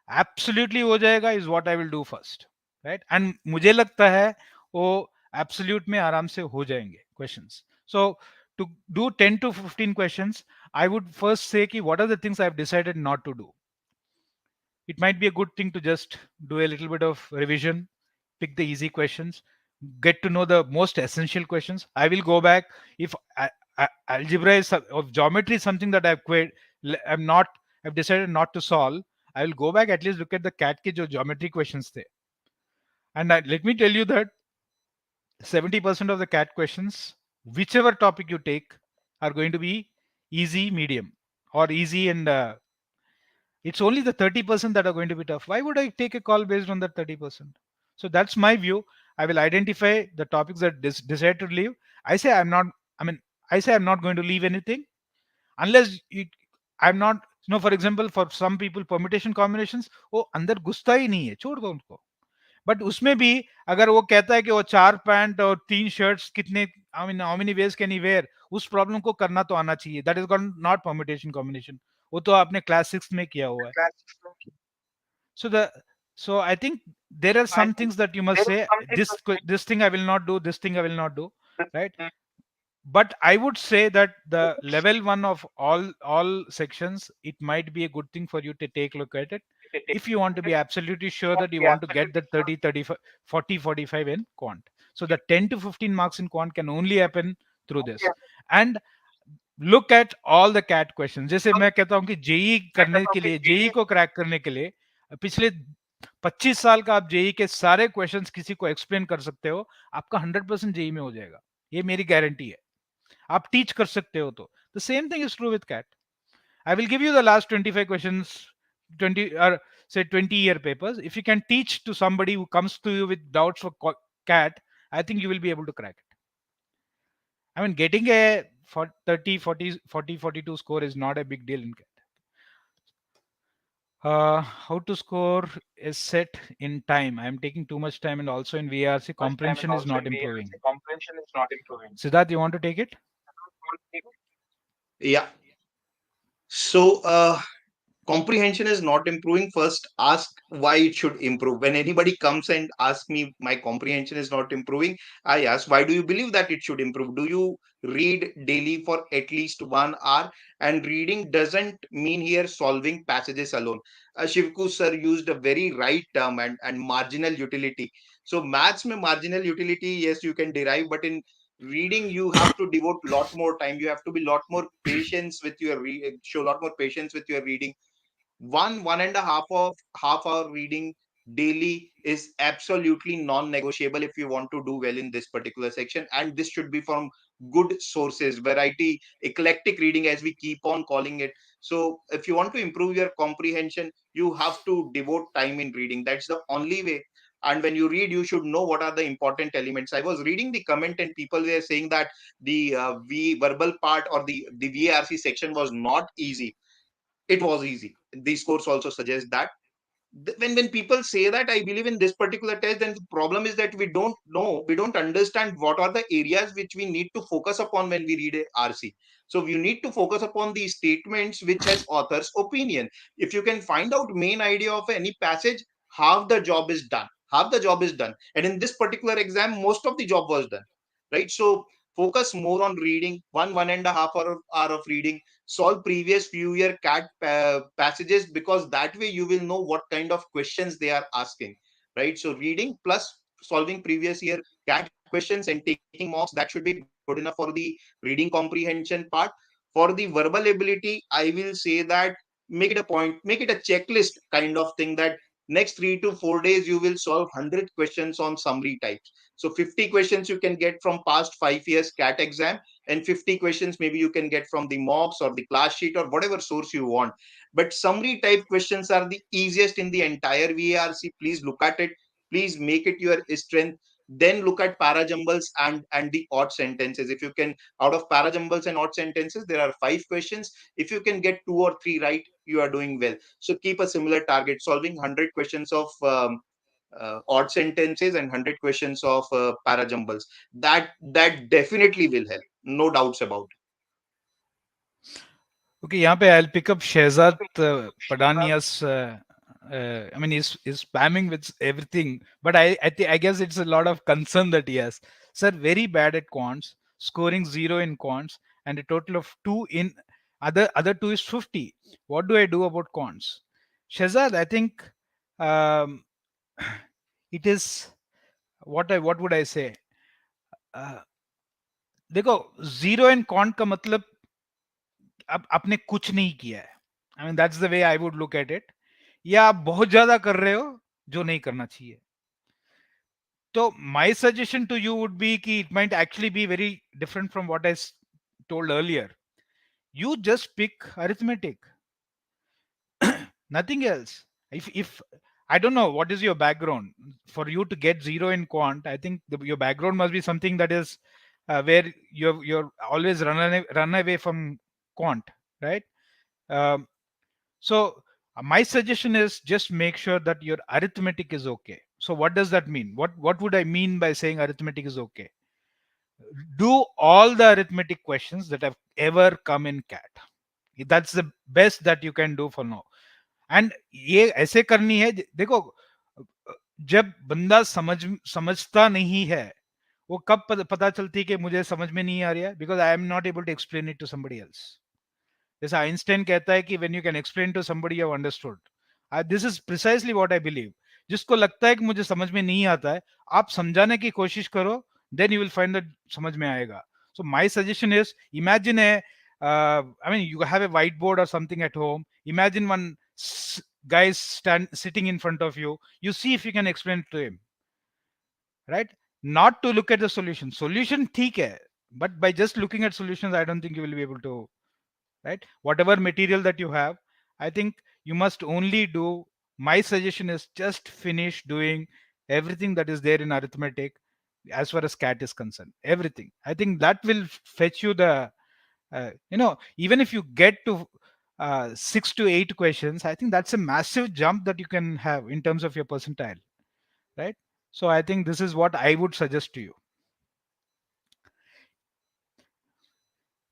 Absolutely हो जाएगा is what I will do first, right? And मुझे लगता है वो absolute में आराम से हो जाएंगे questions. So to do 10 to 15 questions, I would first say कि what are the things I've decided not to do. It might be a good thing to just do a little bit of revision, pick the easy questions, get to know the most essential questions. I will go back if algebra is of geometry is something that I've quit. I'm not. I've decided not to solve. I will go back at least look at the cat ke jo geometry questions the. And let me tell you that 70% of the cat questions, whichever topic you take, are going to be easy, medium, or easy and it's only the 30% that are going to be tough. Why would I take a call based on that 30%? So that's my view. I will identify the topics that decide to leave. I say I'm not, I mean, I say I'm not going to leave anything unless I'm not, for example, for some people, permutation combinations, वो अंदर घुसता ही नहीं है, छोड़ दो उनको. But उसमें भी अगर वो कहता है कि वो 4 पैंट और 3 शर्ट्स कितने, I mean how many ways can he wear, उस प्रॉब्लम को करना तो आना चाहिए. That is not permutation combination. वो तो आपने क्लास 6 में किया हुआ है. So I think there are some things that you must say, this thing I will not do, this thing I will not do, right? But I would say that the level 1 of all sections, it might be a good thing for you to take a look at it if you want to be absolutely sure that you want to get the 30 35 40 45 in quant. So the 10 to 15 marks in quant can only happen through this. And look at all the cat questions. जैसे मैं कहता हूं कि JEE करने के लिए, JEE को crack करने के लिए पिछले 25 साल का आप जेई के सारे क्वेश्चंस किसी को एक्सप्लेन कर सकते हो, आपका 100% जेई में हो जाएगा. ये मेरी गारंटी है. आप टीच कर सकते हो तो. The same thing is true with CAT. I will give you the last 25 questions 20 or say 20-year papers, if you can teach to somebody who comes to you with doubts for cat, I think you will be able to crack it. I mean, getting a 30 40 40 42 score is not a big deal in cat. How to score is set in time. I am taking too much time, and also in VRC comprehension is not improving. Siddharth, you want to take it? Yeah. So, comprehension is not improving. First, ask why it should improve. When anybody comes and asks me, my comprehension is not improving, I ask, why do you believe that it should improve? Do you read daily for at least 1 hour? And reading doesn't mean here solving passages alone. Shivku sir used a very right term, and marginal utility. So maths mein marginal utility, yes, you can derive, but in reading you have to devote lot more time. You have to be lot more patience with your show lot more patience with your reading. 1.5 hour reading daily is absolutely non-negotiable if you want to do well in this particular section, and this should be from good sources, variety, eclectic reading, as we keep on calling it. So if you want to improve your comprehension, you have to devote time in reading. That's the only way. And when you read, you should know what are the important elements. I was reading the comment and people were saying that the v verbal part or the VARC section was not easy. It was easy. These scores also suggest that. When people say that, I believe in this particular test, then the problem is that we don't know, we don't understand what are the areas which we need to focus upon when we read a RC. So you need to focus upon the statements which has author's opinion. If you can find out main idea of any passage, half the job is done. Half the job is done. And in this particular exam, most of the job was done. Right. So focus more on reading. 1.5 hour of reading. Solve previous few year cat passages, because that way you will know what kind of questions they are asking, right? So reading plus solving previous year cat questions and taking mocks, that should be good enough for the reading comprehension part. For the verbal ability, I will say that make it a point, make it a checklist kind of thing, that next 3 to 4 days you will solve 100 questions on summary types. So 50 questions you can get from past 5 years cat exam, and 50 questions maybe you can get from the mocks or the class sheet or whatever source you want. But summary type questions are the easiest in the entire VARC. Please look at it. Please make it your strength. Then look at parajumbles and the odd sentences. If you can, out of parajumbles and odd sentences, there are 5 questions. If you can get 2 or 3 right, you are doing well. So keep a similar target, solving 100 questions of odd sentences and 100 questions of parajumbles. That definitely will help, no doubts about it. Okay, यहाँ पे I'll pick up Shehzad Padania's. I mean, he's spamming with everything, but I guess it's a lot of concern that he has. Sir, very bad at quants, scoring 0 in quants, and a total of 2 in other 2 is 50. What do I do about quants? Shehzad, I think um, it is what would I say? Uh, देखो, 0 in quant का मतलब अब आपने कुछ नहीं किया है. I mean that's the way I would look at it. या आप बहुत ज्यादा कर रहे हो जो नहीं करना चाहिए. तो my suggestion to you would be कि it might actually be very different from what I told earlier. You just pick arithmetic, nothing else. If I don't know what is your background, for you to get 0 in quant, I think your background must be something that is where you're always run away from quant, right? um, So my suggestion is just make sure that your arithmetic is okay. So what does that mean? What would I mean by saying arithmetic is okay? Do all the arithmetic questions that have ever come in cat. That's the best that you can do for now. And ये ऐसे करनी है. देखो, जब बंदा समझता नहीं है, वो कब पता चलती है कि मुझे समझ में नहीं आ रहा है, because I am not able to explain it to somebody else. जैसे आइंस्टाइन कहता है कि when you can explain to somebody you have understood. This is precisely what I believe. जिसको लगता है कि मुझे समझ में नहीं आता है, आप समझाने की कोशिश करो, then you will find that समझ में आएगा. So my suggestion is, imagine a I mean, you have a whiteboard or something at home. Imagine one guy sitting in front of you. You see if you can explain it to him, right? Not to look at the solution. Solution theek hai, but by just looking at solutions, I don't think you will be able to, right? Whatever material that you have, I think You must only do, my suggestion is just finish doing everything that is there in arithmetic as far as cat is concerned. Everything. I think that will fetch you the, even if you get to 6 to 8 questions, I think that's a massive jump that you can have in terms of your percentile, right? So I think this is what I would suggest to you.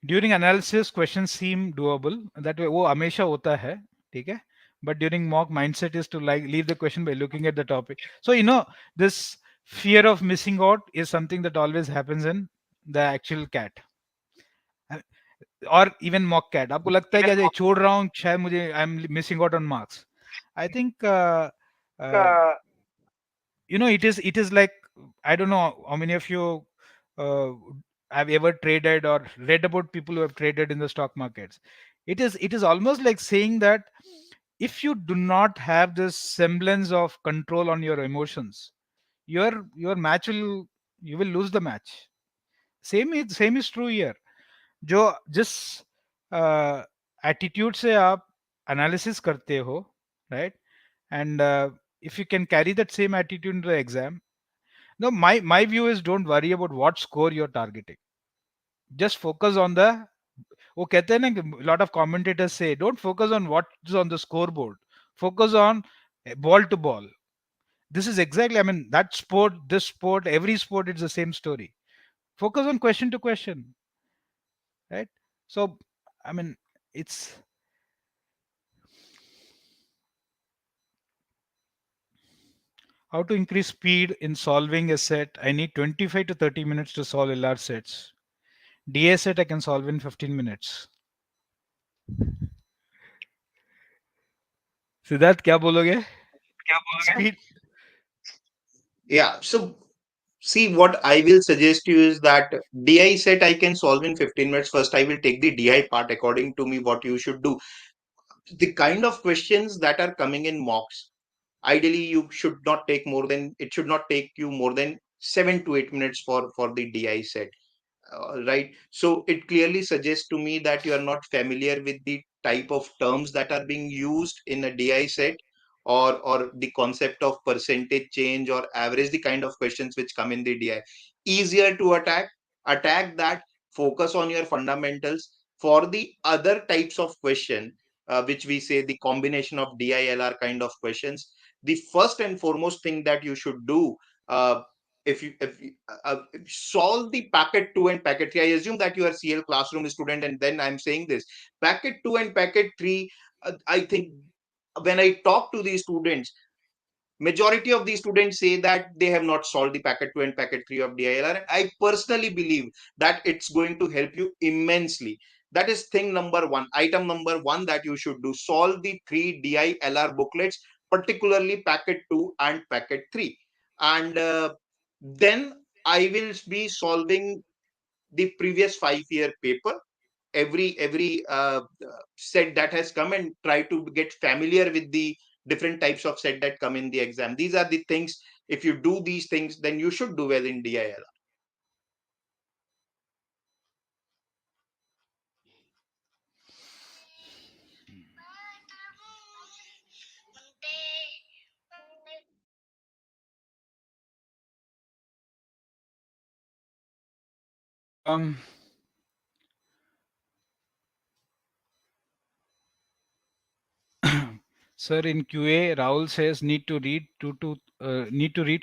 During analysis questions seem doable, that way वो हमेशा होता है, ठीक है, but during mock mindset is to like leave the question by looking at the topic. So this fear of missing out is something that always happens in the actual cat और even mock cat. आपको लगता है कि अच्छा ये छोड़ रहा हूँ शायद मुझे I am missing out on marks. I think it is like, I don't know how many of you uh, have ever traded or read about people who have traded in the stock markets. It is almost like saying that if you do not have this semblance of control on your emotions, your match will, you will lose the match. Same is true here. जो जिस attitude से आप analysis करते हो, right, and if you can carry that same attitude into the exam, no, my view is don't worry about what score you're targeting. Just focus on the, वो कहते हैं ना कि lot of commentators say don't focus on what is on the scoreboard, focus on ball to ball. This is exactly, I mean, that sport, this sport, every sport, it's the same story. Focus on question to question, right? So I mean, it's how to increase speed in solving a set. I need 25 to 30 minutes to solve LR sets. DA set I can solve in 15 minutes. Siddharth, क्या बोलोगे? Speed. Yeah. So see, what I will suggest you is that DI set I can solve in 15 minutes. First, I will take the DI part according to me what you should do. The kind of questions that are coming in mocks, ideally you should not take more than, it should not take you more than 7 to 8 minutes for the DI set. Right. So it clearly suggests to me that you are not familiar with the type of terms that are being used in a DI set, or the concept of percentage change or average, the kind of questions which come in the DI. Easier to attack that, focus on your fundamentals. For the other types of question, which we say the combination of DILR kind of questions, the first and foremost thing that you should do, if you solve the packet 2 and packet 3. I assume that you are CL classroom student, and then I'm saying this packet 2 and packet 3. I think when I talk to these students, majority of these students say that they have not solved the packet 2 and packet 3 of DILR. And I personally believe that it's going to help you immensely. That is thing number one, item number one, that you should do: solve the 3 DILR booklets, particularly packet 2 and packet 3. And then I will be solving the previous 5-year paper, every set that has come, and try to get familiar with the different types of set that come in the exam. These are the things. If you do these things, then you should do well in DIL. Sir, in QA, Rahul says need to read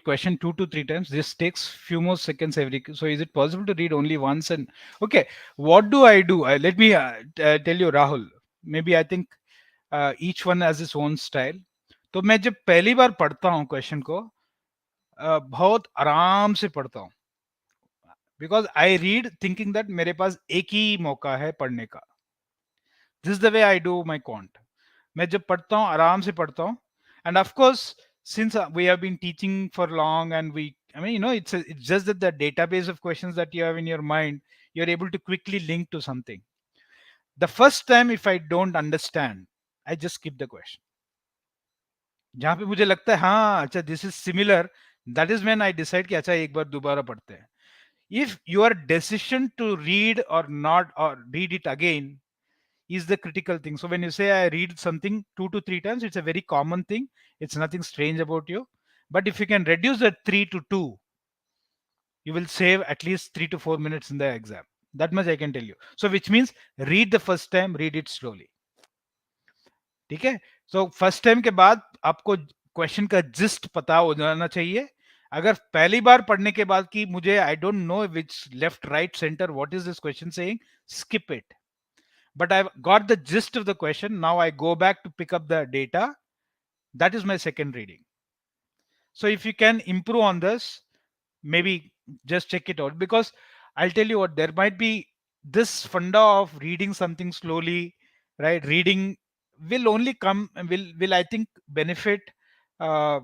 question 2 to 3 times. This takes few more seconds every. So is it possible to read only once? And okay, what do I do? Let me tell you, Rahul. Maybe I think each one has its own style. तो मैं जब पहली बार पढ़ता हूँ question को, बहुत आराम से पढ़ता हूँ, because I read thinking that मेरे पास एक ही मौका है पढ़ने का. This is the way I do my quant. मैं जब पढ़ता हूँ आराम से पढ़ता हूँ. And of course, since we have been teaching for long, and I mean, it's just that the database of questions that you have in your mind, you're able to quickly link to something. The first time, if I don't understand, I just skip the question. जहां पे मुझे लगता है हाँ अच्छा this is similar, that is when I decide कि अच्छा एक बार दोबारा पढ़ते हैं. If your decision to read or not, or read it again, is the critical thing. So when you say I read something 2 to 3 times, it's a very common thing. It's nothing strange about you. But if you can reduce that 3 to 2, you will save at least 3 to 4 minutes in the exam. That much I can tell you. So which means read the first time, read it slowly. ठीक है. So first time के बाद आपको question का gist पता हो जाना चाहिए. अगर पहली बार पढ़ने के बाद कि मुझे I don't know which left right centre what is this question saying, skip it. But I've got the gist of the question. Now I go back to pick up the data. That is my second reading. So if you can improve on this, maybe just check it out, because I'll tell you what, there might be this funda of reading something slowly, right? Reading will only come and will I think benefit uh,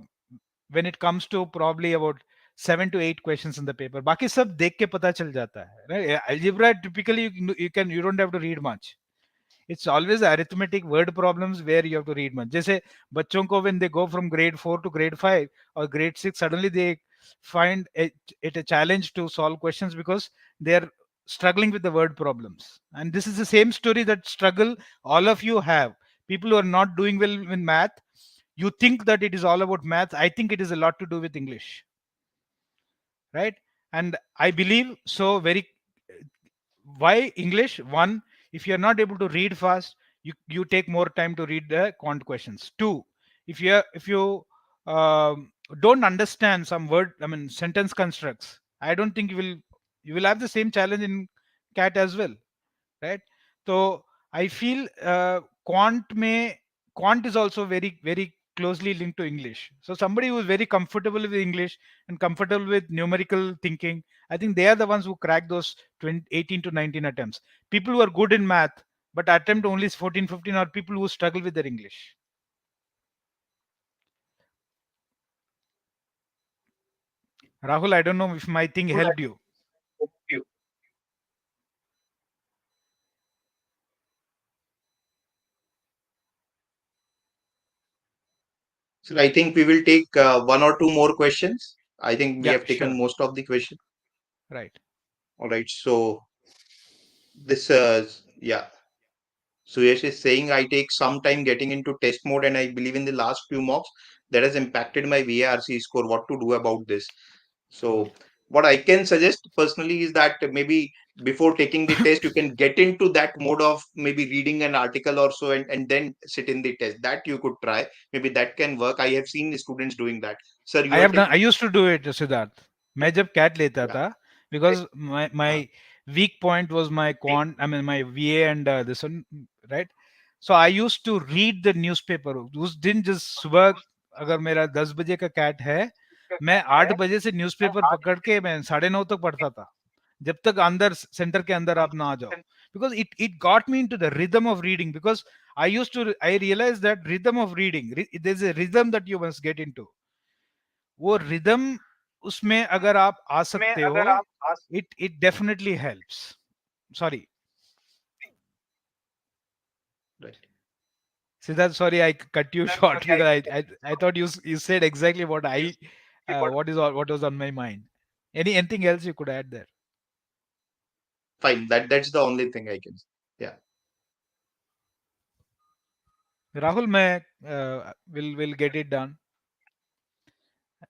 when it comes to probably about 7 to 8 questions in the paper. Baki sab dekh ke pata chal jata hai, right? Algebra typically you don't have to read much. It's always arithmetic word problems where you have to read much. जैसे बच्चों को when they go from grade 4 to grade 5 or grade 6, suddenly they find it a challenge to solve questions because they are struggling with the word problems. And this is the same story that struggle all of you have. People who are not doing well in math, you think that it is all about math. I think it is a lot to do with English, right? And I believe so very. Why English? One, if you are not able to read fast, you take more time to read the quant questions. Two, if you don't understand some word, I mean sentence constructs, I don't think you will have the same challenge in cat as well, right? So I feel quant is also very very closely linked to English. So somebody who is very comfortable with English and comfortable with numerical thinking, I think they are the ones who crack those 20, 18 to 19 attempts. People who are good in math but attempt only 14 15 are people who struggle with their English. Rahul, I don't know if my thing helped you. So I think we will take one or two more questions. I think we Yeah, have taken sure. most of the question. Right. All right. So this, yeah. Suyesh is saying I take some time getting into test mode, and I believe in the last few mocks that has impacted my VARC score. What to do about this? So what I can suggest personally is that maybe before taking the test, you can get into that mode of maybe reading an article or so, and then sit in the test. That you could try. Maybe that can work. I have seen students doing that. Sir, I you are have done. taking. I used to do it, Siddharth. मैं जब cat लेता Yeah. था, because my Uh, weak point was my quant. I mean my VA and this one, right? So I used to read the newspaper. उस दिन जिस सुबह अगर मेरा 10 बजे का cat है, मैं 8 बजे से न्यूज़पेपर पकड़ के मैं 9:30 तक पढ़ता था, जब तक अंदर सेंटर के अंदर आप ना आ जाओ. Because it got me into the rhythm of reading. Because I realized that rhythm of reading, there's a rhythm that you must get into. वो रिदम उसमें अगर आप आ सकते हो, it definitely helps. Sorry, right. Siddharth, sorry I cut you short because I thought you said exactly what what was on my mind. Anything else you could add there? Fine. That's the only thing I can. Yeah. Rahul, मैं will get it done.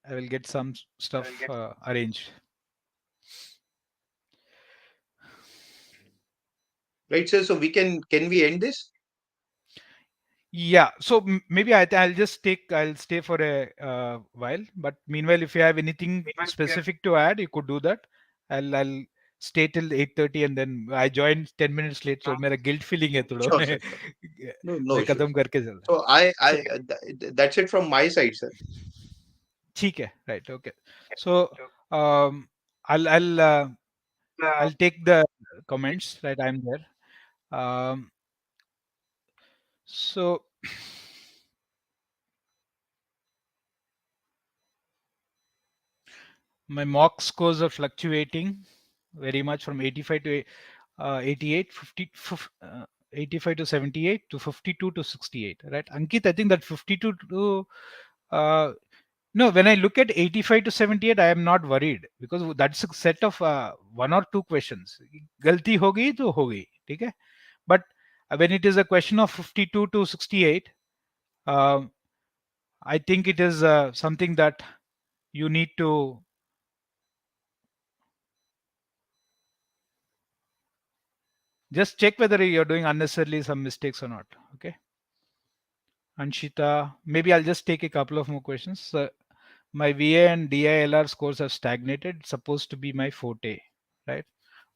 I will get some stuff arranged. Right, sir. So we can we end this? Yeah, so maybe I'll stay for a while. But meanwhile, if you have anything specific to add, you could do that. I'll stay till 8:30 and then I joined 10 minutes late, so मेरा guilt feeling है थोड़ा. Sure, मैं sir. Sure. No मैं issues. खत्म करके चल. So So that's it from my side, sir. ठीक है, right? Okay. So um, I'll I'll uh, I'll take the comments. Right, I'm there. Um, so my mock scores are fluctuating very much from 85 to 88, 85 to 78 to 52 to 68. Right, Ankit, I think that 52 to uh, no, when I look at 85 to 78, I am not worried because that's a set of one or two questions. गलती होगी तो होगी, ठीक है? But When it is a question of 52 to 68, um, I think it is something that you need to just check whether you're doing unnecessarily some mistakes or not. Okay. Anshita, maybe I'll just take a couple of more questions. My VA and DILR scores have stagnated. It's supposed to be my forte, right?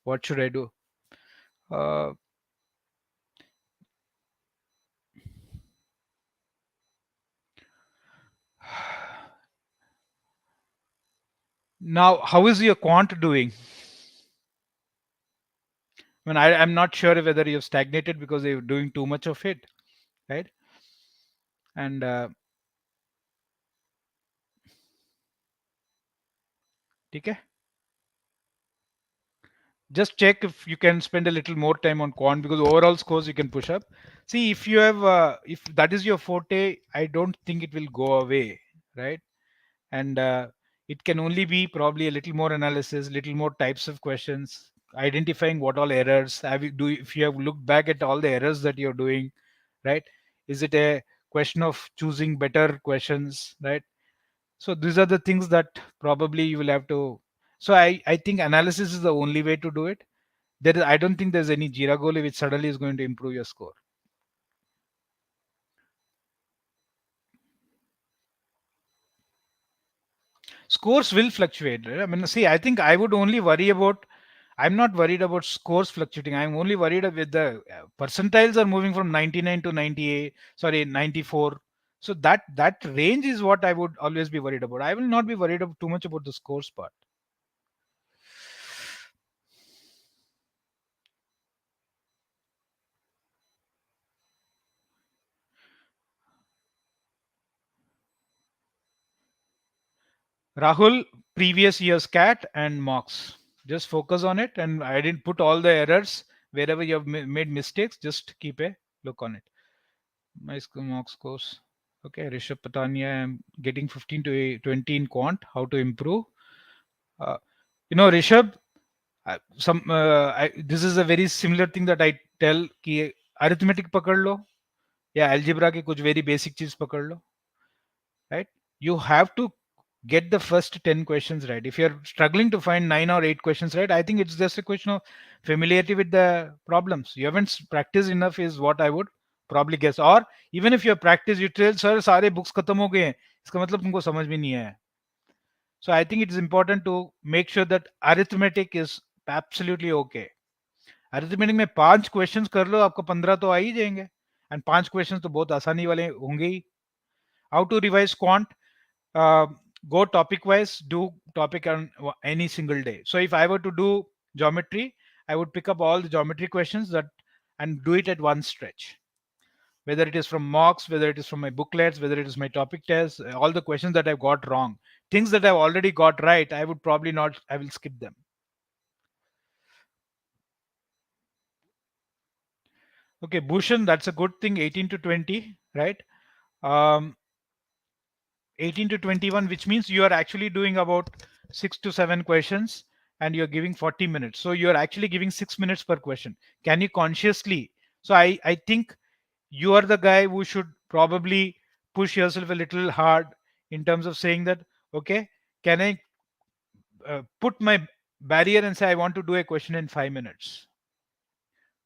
What should I do? Uh, Now, how is your quant doing? I mean, I'm not sure whether you've stagnated because you're doing too much of it, right? And okay, just check if you can spend a little more time on quant, because overall scores you can push up. See, if you have, if that is your forte, I don't think it will go away, right? And it can only be probably a little more analysis, little more types of questions, identifying what all errors have you do. If you have looked back at all the errors that you're doing, right? Is it a question of choosing better questions, right? So these are the things that probably you will have to. So I think analysis is the only way to do it. There is, I don't think there's any Jira goal which suddenly is going to improve your score. Scores will fluctuate, right? I mean, see, I think I would only worry about, I'm not worried about scores fluctuating. I'm only worried with the percentiles are moving from 99 to 98, sorry, 94. So that range is what I would always be worried about. I will not be worried too much about the scores part. Rahul, previous year's cat and mocks. Just focus on it, and I didn't put all the errors wherever you have made mistakes. Just keep a look on it. My mock scores. Okay, Rishabh Patania, I'm getting 15 to 20 in quant. How to improve? Uh, Rishabh, this is a very similar thing that I tell कि arithmetic पकड़ लो या algebra के कुछ very basic चीज पकड़ लो, right? You have to get the first 10 questions right. If you're struggling to find 9 or 8 questions right, I think it's just a question of familiarity with the problems. You haven't practiced enough is what I would probably guess. Or even if you practice, you tell sir सारे books खत्म हो गए हैं, इसका मतलब तुमको समझ में नहीं आया. So I think it is important to make sure that arithmetic is absolutely okay. Arithmetic में 5 क्वेश्चंस कर लो, आपको 15 तो आ ही जाएंगे, एंड 5 क्वेश्चंस तो बहुत आसानी वाले होंगे ही. How to revise quant? Go topic wise, do topic on any single day. So if I were to do geometry, I would pick up all the geometry questions that and do it at one stretch, whether it is from mocks, whether it is from my booklets, whether it is my topic tests, all the questions that I've got wrong, things that I've already got right, I would probably not, I will skip them. Okay, Bhushan, that's a good thing. 18 to 20, right? um 18 to 21, which means you are actually doing about 6 to 7 questions and you're giving 40 minutes. So you're actually giving 6 minutes per question. Can you consciously? So I think you are the guy who should probably push yourself a little hard in terms of saying that, okay, can I put my barrier and say, I want to do a question in 5 minutes?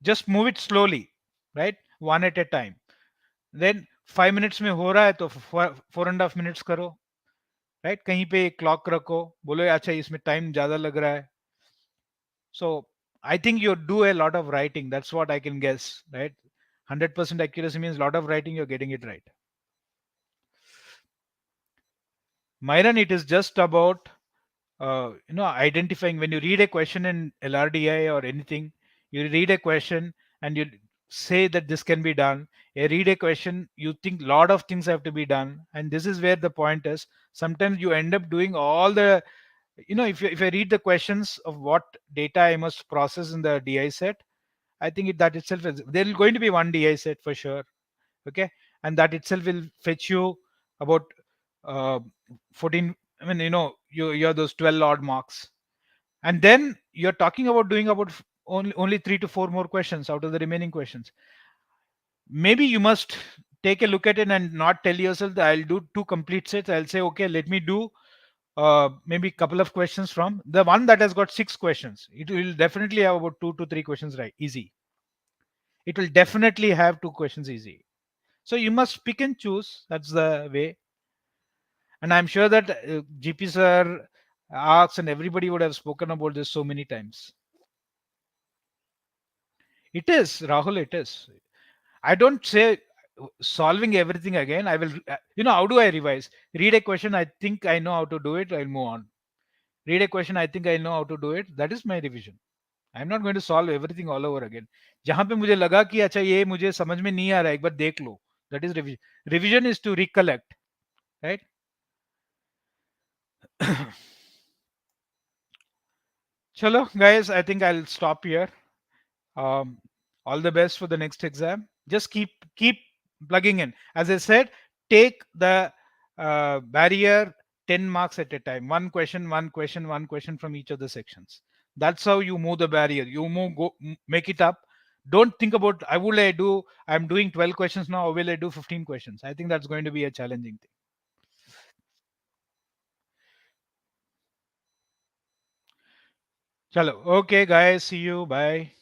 Just move it slowly, right? One at a time. Then 5 minutes में हो रहा है तो 4.5 minutes करो, right? कहीं पे clock रखो, बोलो अच्छा इसमें टाइम ज्यादा लग रहा है. So I think you do a lot of writing. That's what I can guess, right? 100% accuracy means a lot of writing. You're getting it right. Myron, it is just about identifying when you read a question in LRDI or anything. You read a question and you say that this can be done. You read a question, you think a lot of things have to be done, and this is where the point is. Sometimes you end up doing all the, if I read the questions of what data I must process in the DI set, I think that itself is, there is going to be one DI set for sure. Okay, and that itself will fetch you about uh, 14. I mean, you have those 12 odd marks, and then you're talking about doing about only 3 to 4 more questions out of the remaining questions. maybe you must take a look at it and not tell yourself that I'll do two complete sets. I'll say, okay, let me do maybe a couple of questions from the one that has got 6 questions. It will definitely have about 2 to 3 questions right, easy. It will definitely have 2 questions easy. So you must pick and choose. That's the way. And I'm sure that GP sir, Arks, and everybody would have spoken about this so many times. It is, Rahul, it is. I don't say solving everything again. I will, how do I revise? Read a question, I think I know how to do it, I'll move on. Read a question, I think I know how to do it. That is my revision. I'm not going to solve everything all over again. जहां पे मुझे लगा कि अच्छा ये मुझे समझ में नहीं आ रहा है एक बार देख लो. That is revision. Revision is to recollect, right? Chalo, guys, I think I'll stop here. Um, all the best for the next exam. Just keep plugging in. As I said, take the barrier 10 marks at a time. One question, one question, one question from each of the sections. That's how you move the barrier. You move, make it up. Don't think about I will I do. I'm doing 12 questions now. Or will I do 15 questions? I think that's going to be a challenging thing. Chalo. Okay, guys. See you. Bye.